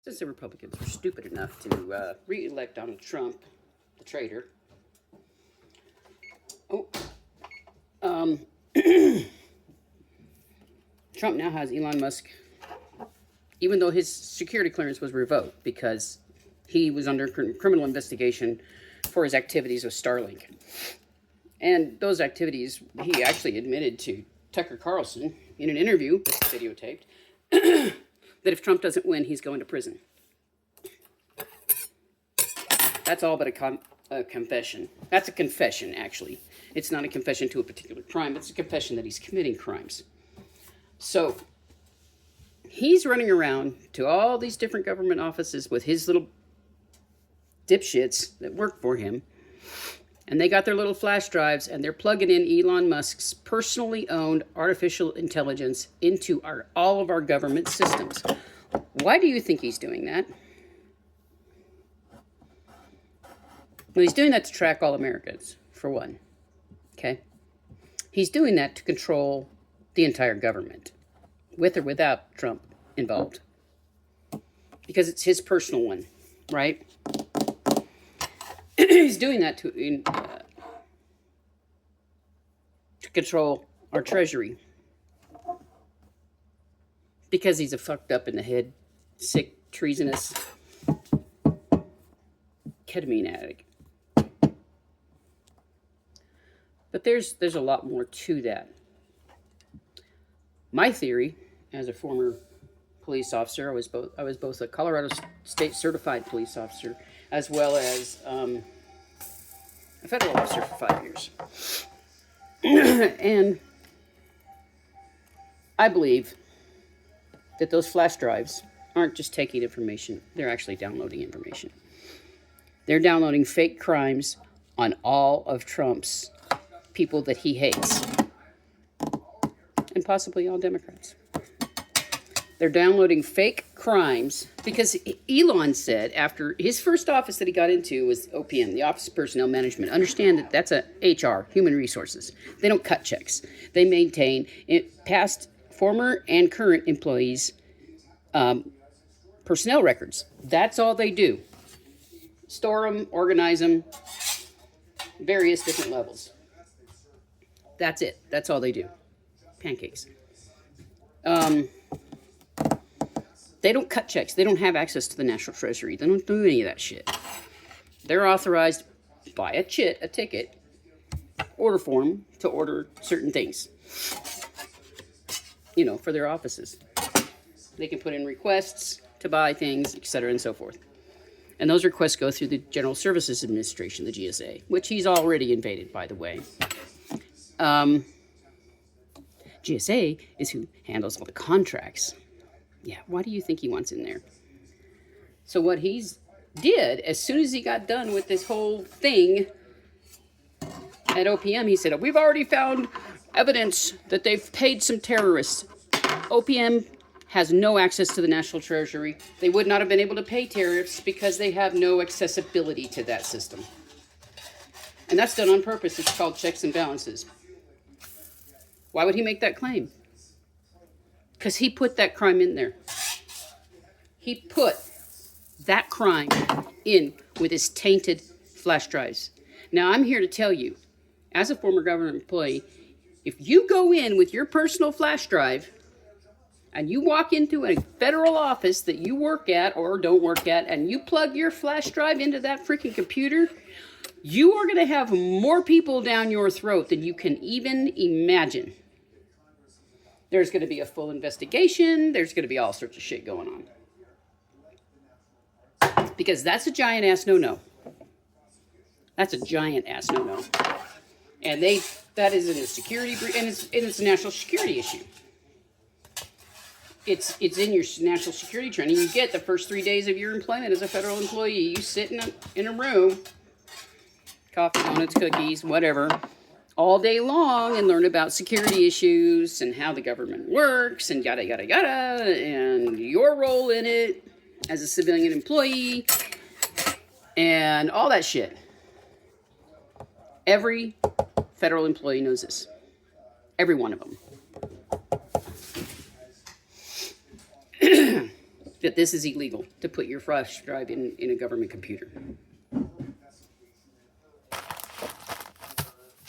Since the Republicans were stupid enough to re-elect Donald Trump, the traitor. Trump now has Elon Musk, even though his security clearance was revoked because he was under criminal investigation for his activities with Starlink. And those activities, he actually admitted to Tucker Carlson in an interview, this is videotaped, that if Trump doesn't win, he's going to prison. That's all but a confession. That's a confession, actually. It's not a confession to a particular crime. It's a confession that he's committing crimes. So, he's running around to all these different government offices with his little dipshits that work for him. And they got their little flash drives, and they're plugging in Elon Musk's personally owned artificial intelligence into all of our government systems. Why do you think he's doing that? Well, he's doing that to track all Americans, for one. Okay? He's doing that to control the entire government, with or without Trump involved. Because it's his personal one, right? He's doing that to control our treasury. Because he's a fucked up in the head, sick, treasonous ketamine addict. But there's a lot more to that. My theory, as a former police officer, I was both a Colorado State certified police officer as well as a federal officer for 5 years. And I believe that those flash drives aren't just taking information, they're actually downloading information. They're downloading fake crimes on all of Trump's people that he hates. And possibly all Democrats. They're downloading fake crimes because Elon said after his first office that he got into was OPM, the Office of Personnel Management. Understand that that's a HR, human resources. They don't cut checks. They maintain past, former, and current employees' personnel records. That's all they do. Store them, organize them, various different levels. That's it. That's all they do. Pancakes. They don't cut checks. They don't have access to the National Treasury. They don't do any of that shit. They're authorized by a ticket, order form to order certain things, for their offices. They can put in requests to buy things, etc., and so forth. And those requests go through the General Services Administration, the GSA, which he's already invaded, by the way. GSA is who handles all the contracts. Yeah, why do you think he wants in there? So what he's did, as soon as he got done with this whole thing at OPM, he said, we've already found evidence that they've paid some terrorists. OPM has no access to the National Treasury. They would not have been able to pay terrorists because they have no accessibility to that system. And that's done on purpose. It's called checks and balances. Why would he make that claim? Because he put that crime in there. He put that crime in with his tainted flash drives. Now, I'm here to tell you, as a former government employee, if you go in with your personal flash drive and you walk into a federal office that you work at or don't work at and you plug your flash drive into that freaking computer, you are going to have more people down your throat than you can even imagine. There's going to be a full investigation. There's going to be all sorts of shit going on. Because that's a giant ass no-no. That's a giant ass no-no. And that is in a security, and it's a national security issue. It's in your national security training. You get the first 3 days of your employment as a federal employee. You sit in a room, coffee, donuts, cookies, whatever, all day long and learn about security issues and how the government works and yada, yada, yada, and your role in it as a civilian employee and all that shit. Every federal employee knows this. Every one of them. that this is illegal to put your flash drive in a government computer.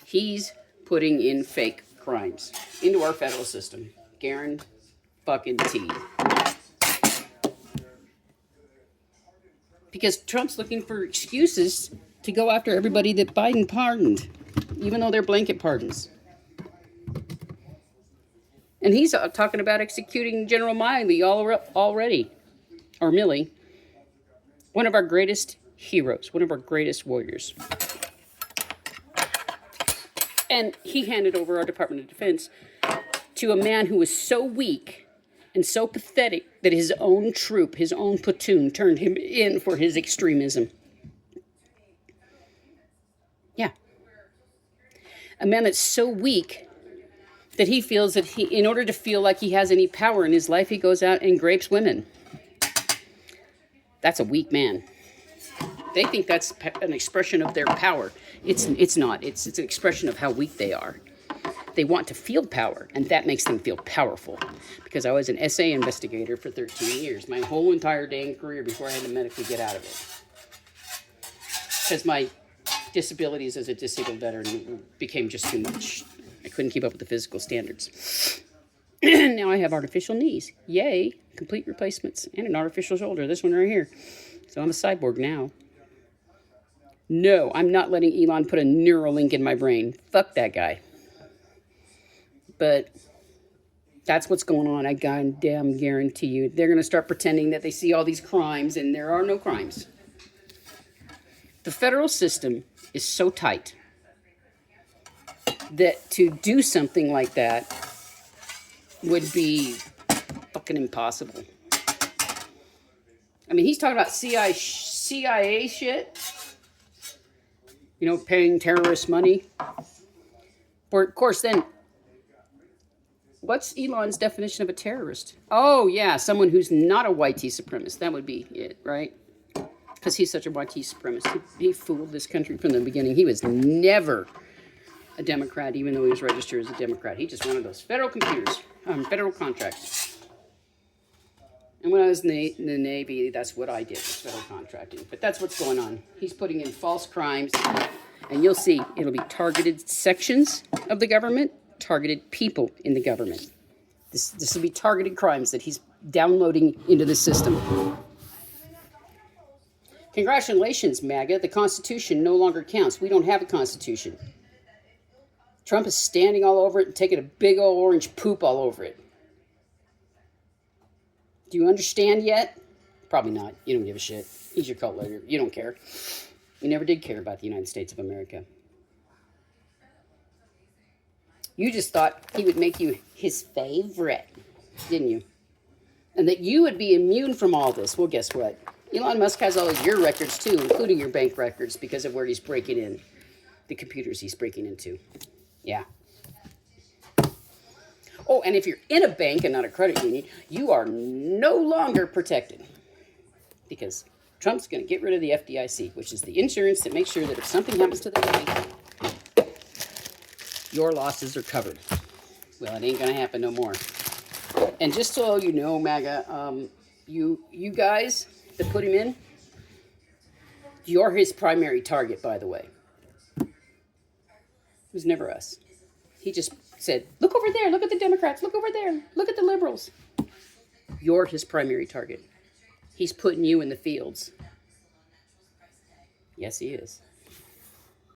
He's putting in fake crimes into our federal system. Guaranteed. Because Trump's looking for excuses to go after everybody that Biden pardoned, even though they're blanket pardons. And he's talking about executing General Milley already, or Milley, one of our greatest heroes, one of our greatest warriors. And he handed over our Department of Defense to a man who was so weak and so pathetic that his own troop, his own platoon, turned him in for his extremism. Yeah. A man that's so weak that he feels that in order to feel like he has any power in his life, he goes out and rapes women. That's a weak man. They think that's an expression of their power. It's not. It's an expression of how weak they are. They want to feel power, and that makes them feel powerful. Because I was an SA investigator for 13 years, my whole entire dang career before I had to medically get out of it. Because my disabilities as a disabled veteran became just too much. I couldn't keep up with the physical standards. Now I have artificial knees. Yay, complete replacements, and an artificial shoulder. This one right here. So I'm a cyborg now. No, I'm not letting Elon put a neural link in my brain. Fuck that guy. But that's what's going on. I goddamn guarantee you. They're going to start pretending that they see all these crimes, and there are no crimes. The federal system is so tight that to do something like that would be fucking impossible. I mean, he's talking about CIA shit. You know, paying terrorists money. Of course, then, what's Elon's definition of a terrorist? Oh, yeah, someone who's not a YT supremacist. That would be it, right? Because he's such a YT supremacist. He fooled this country from the beginning. He was never a Democrat, even though he was registered as a Democrat. He just wanted those federal computers, federal contracts. And when I was in the Navy, that's what I did, was federal contracting. But that's what's going on. He's putting in false crimes, and you'll see it'll be targeted sections of the government, targeted people in the government. This will be targeted crimes that he's downloading into the system. Congratulations, MAGA. The Constitution no longer counts. We don't have a Constitution. Trump is standing all over it and taking a big old orange poop all over it. Do you understand yet? Probably not. You don't give a shit. He's your cult leader. You don't care. You never did care about the United States of America. You just thought he would make you his favorite, didn't you? And that you would be immune from all this. Well, guess what? Elon Musk has all of your records too, including your bank records, because of where he's breaking in. The computers he's breaking into. Yeah. Oh, and if you're in a bank and not a credit union, you are no longer protected. Because Trump's going to get rid of the FDIC, which is the insurance that makes sure that if something happens to the bank, your losses are covered. Well, it ain't going to happen no more. And just so you know, MAGA, you guys that put him in, you're his primary target, by the way. It was never us. He just said, look over there, look at the Democrats, look over there, look at the liberals. You're his primary target. He's putting you in the fields. Yes, he is.